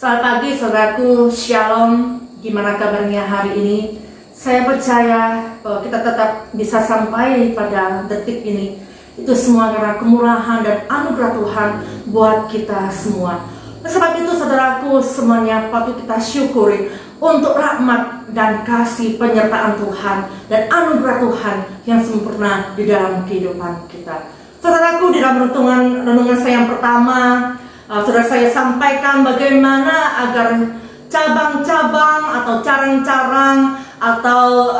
Selamat pagi saudaraku, Shalom. Gimana kabarnya hari ini? Saya percaya bahwa kita tetap bisa sampai pada detik ini. Itu semua karena kemurahan dan anugerah Tuhan buat kita semua. Sebab itu saudaraku, semuanya patut kita syukuri untuk rahmat dan kasih penyertaan Tuhan dan anugerah Tuhan yang sempurna di dalam kehidupan kita. Saudaraku, di dalam renungan saya yang pertama, saudara saya sampaikan bagaimana agar cabang-cabang atau carang-carang atau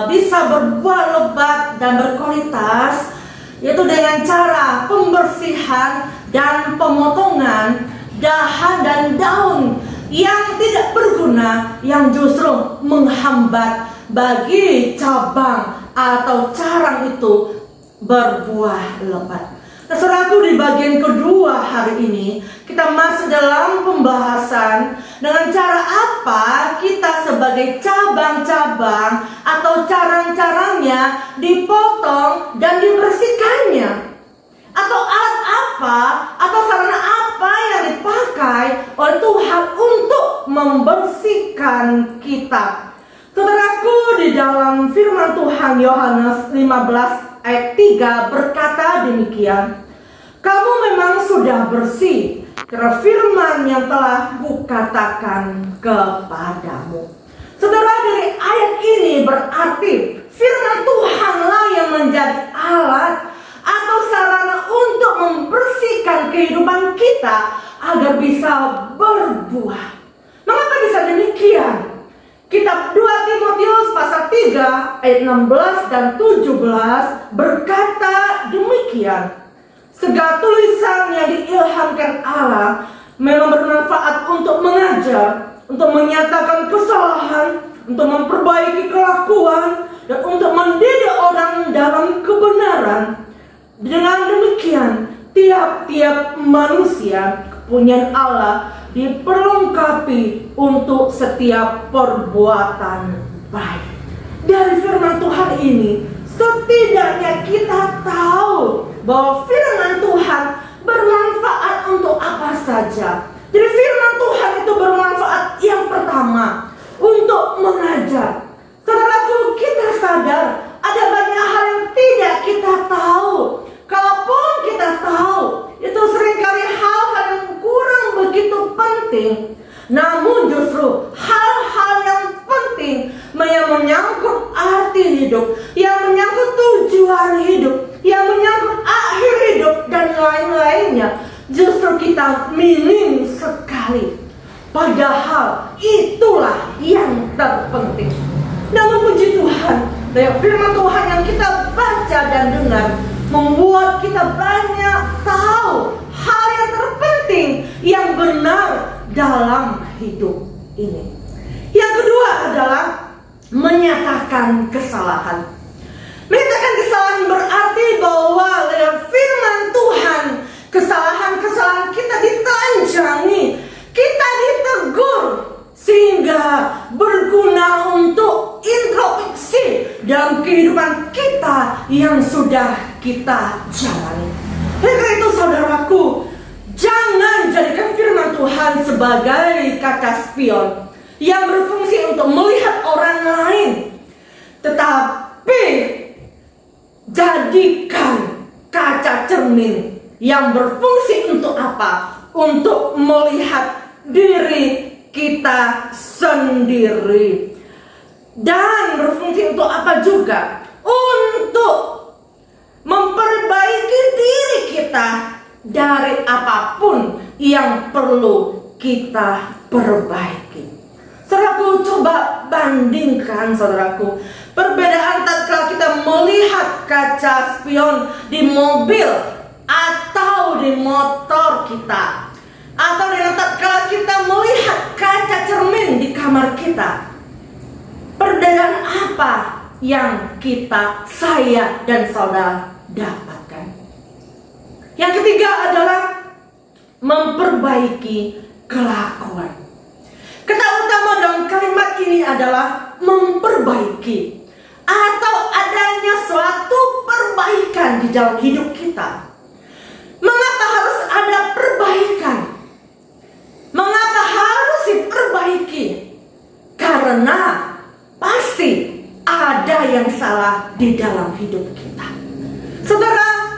bisa berbuah lebat dan berkualitas, yaitu dengan cara pembersihan dan pemotongan dahan dan daun yang tidak berguna, yang justru menghambat bagi cabang atau carang itu berbuah lebat. Nah, saudaraku, di bagian kedua hari ini kita masuk dalam pembahasan dengan cara apa kita sebagai cabang-cabang atau carang-carangnya dipotong dan dibersihkannya, atau alat apa atau sarana apa yang dipakai oleh Tuhan untuk membersihkan kita. Saudaraku, di dalam firman Tuhan Yohanes 15 ayat 3 berkata demikian, "Kamu memang sudah bersih karena firman yang telah kukatakan kepadamu." Saudara, dari ayat ini berarti firman Tuhanlah yang menjadi alat atau sarana untuk membersihkan kehidupan kita agar bisa berbuah. Mengapa bisa demikian? Kitab 2 Timotius pasal 3 ayat 16 dan 17 berkata demikian, "Segala tulisan yang diilhamkan Allah memang bermanfaat untuk mengajar, untuk menyatakan kesalahan, untuk memperbaiki kelakuan, dan untuk mendidik orang dalam kebenaran. Dengan demikian, tiap-tiap manusia kepunyaan Allah diperlengkapi untuk setiap perbuatan baik." Dari firman Tuhan ini, setidaknya kita tahu bahwa firman Tuhan bermanfaat untuk apa saja. Jadi firman Tuhan itu bermanfaat yang pertama untuk mengajar. Saudaraku, kita sadar ada banyak hal yang tidak kita tahu. Kalaupun kita tahu, itu seringkali hal-hal yang kurang begitu penting. Namun justru hal-hal yang penting yang menyangkut arti hidup, yang menyangkut tujuan hidup, yang menyangkut akhir hidup dan lain-lainnya, justru kita minim sekali. Padahal itulah yang terpenting. Namun puji Tuhan, dari firman Tuhan yang kita baca dan dengar membuat kita banyak tahu hal yang terpenting yang benar dalam hidup ini. Yang kedua adalah menyatakan kesalahan. Menyatakan kesalahan berarti bahwa dalam firman Tuhan kesalahan-kesalahan kita ditelanjangi, kita ditegur, sehingga berguna untuk introspeksi dalam kehidupan kita yang sudah kita jalani. Oleh karena itu saudaraku, jangan jadikan firman Tuhan sebagai kaca spion yang berfungsi untuk melihat orang lain, tetapi jadikan kaca cermin yang berfungsi untuk apa? Untuk melihat diri kita sendiri. Dan berfungsi untuk apa juga? Untuk memperbaiki diri kita dari apapun yang perlu kita perbaiki. Saudaraku, coba bandingkan saudaraku, perbedaan tatkala kita melihat kaca spion di mobil atau di motor kita, atau dengan tatkala kita melihat kaca cermin di kamar kita. Perbedaan apa yang saya dan saudara dapatkan? Yang ketiga adalah memperbaiki kelakuan. Kata utama dalam kalimat ini adalah memperbaiki, atau adanya suatu perbaikan di dalam hidup kita. Mengapa harus ada perbaikan? Mengapa harus memperbaiki, karena pasti ada yang salah di dalam hidup kita. Saudara,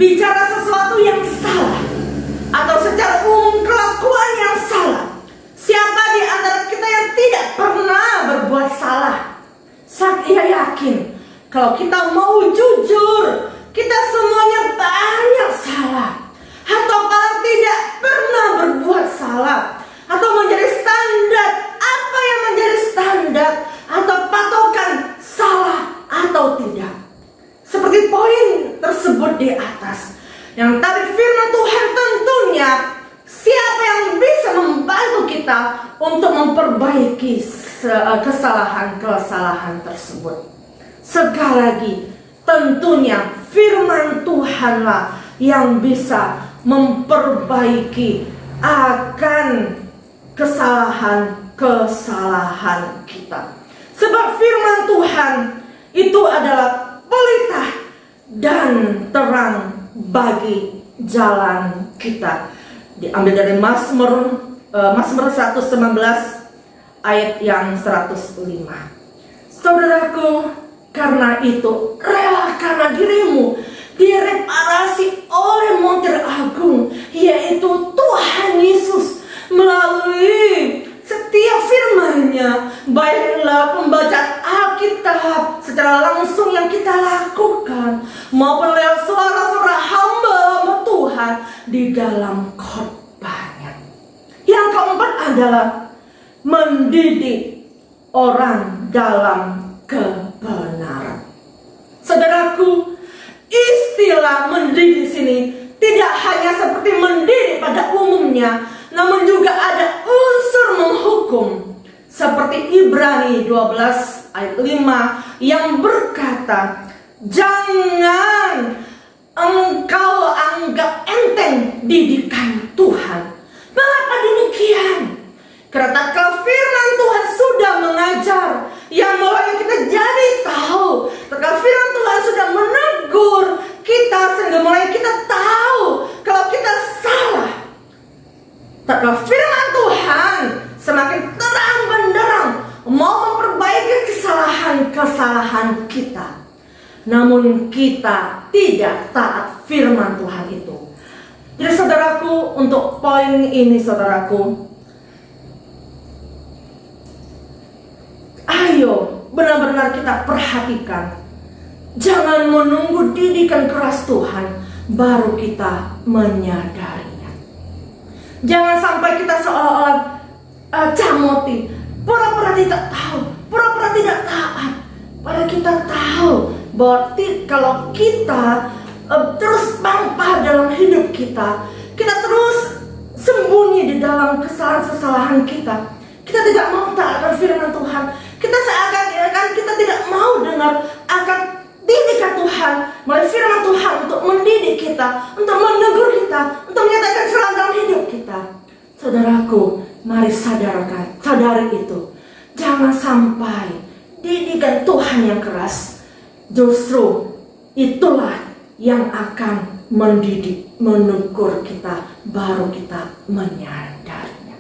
bicara sesuatu yang salah atau secara umum kelakuan yang salah, siapa di antara kita yang tidak pernah berbuat salah? Saya yakin kalau kita mau jujur, kita semuanya banyak salah, atau paling tidak pernah berbuat salah, atau menjadi standar. Apa yang menjadi standar atau patokan salah atau tidak? Seperti poin tersebut di atas, yang tadi firman Tuhan tentunya, siapa yang bisa membantu kita untuk memperbaiki kesalahan-kesalahan tersebut? Sekali lagi, tentunya firman Tuhanlah yang bisa memperbaiki akan kesalahan-kesalahan kita. Sebab firman Tuhan itu adalah pelita dan terang bagi jalan kita. Diambil dari Mazmur 119 ayat yang 105. Saudaraku, karena itu relakanlah dirimu direparasi oleh montir agung, yaitu Tuhan Yesus, melalui setiap firman-Nya, baiklah pembacaan Alkitab secara langsung yang kita lakukan, maupun lewat suara-suara hamba Tuhan di dalam khotbahnya. Yang keempat adalah mendidik orang dalam kebenaran. Saudaraku, istilah mendidik di sini tidak hanya seperti mendidik pada umumnya, namun juga ada unsur menghukum, seperti Ibrani 12 ayat 5 yang berkata, jangan engkau anggap enteng didikan Tuhan. Mengapa demikian? Karena kalau firman Tuhan sudah mengajar, yang mulai kita jadi tahu, kalau firman Tuhan sudah menegur kita, sehingga mulai kita tahu kalau kita salah. Kalau firman Tuhan semakin terang benderang mau memperbaiki kesalahan-kesalahan kita, namun kita tidak taat firman Tuhan itu. Jadi saudaraku, untuk poin ini saudaraku, ayo benar-benar kita perhatikan. Jangan menunggu didikan keras Tuhan baru kita menyadarinya. Jangan sampai kita seolah-olah camoti, pura-pura tidak tahu, pura-pura tidak taat. Padahal kita tahu bahwa kalau kita terus bangpa dalam hidup kita, kita terus sembunyi di dalam kesalahan-kesalahan kita, kita tidak mau taat firman Tuhan, kita seakan-akan kita tidak mau dengar akan didikan Tuhan melalui firman Tuhan untuk mendidik kita, untuk menegur kita, untuk menyatakan salah dalam hidup kita. Saudaraku, mari sadari itu. Jangan sampai didikan Tuhan yang keras justru itulah yang akan mendidik, menegur kita, baru kita menyadarinya.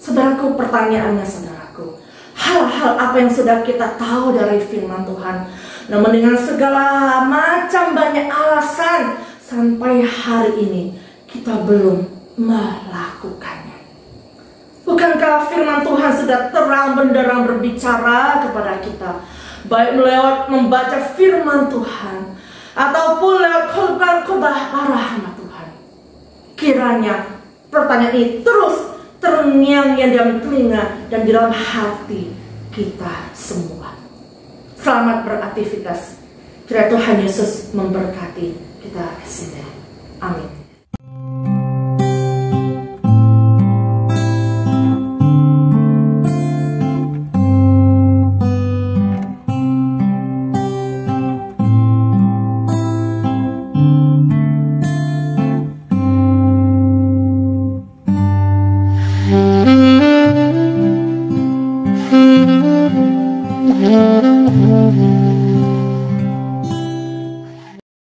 Saudaraku, pertanyaannya saudaraku, hal-hal apa yang sudah kita tahu dari firman Tuhan, namun dengan segala macam banyak alasan sampai hari ini kita belum melakukannya. Bukankah firman Tuhan sudah terang benderang berbicara kepada kita, baik lewat membaca firman Tuhan ataupun lewat khotbah para hamba Tuhan? Kiranya pertanyaan ini terus terngiang-ngiang dalam telinga dan di dalam hati kita semua. Selamat beraktivitas. Kiranya Tuhan Yesus memberkati kita semua. Amin. Mm-hmm.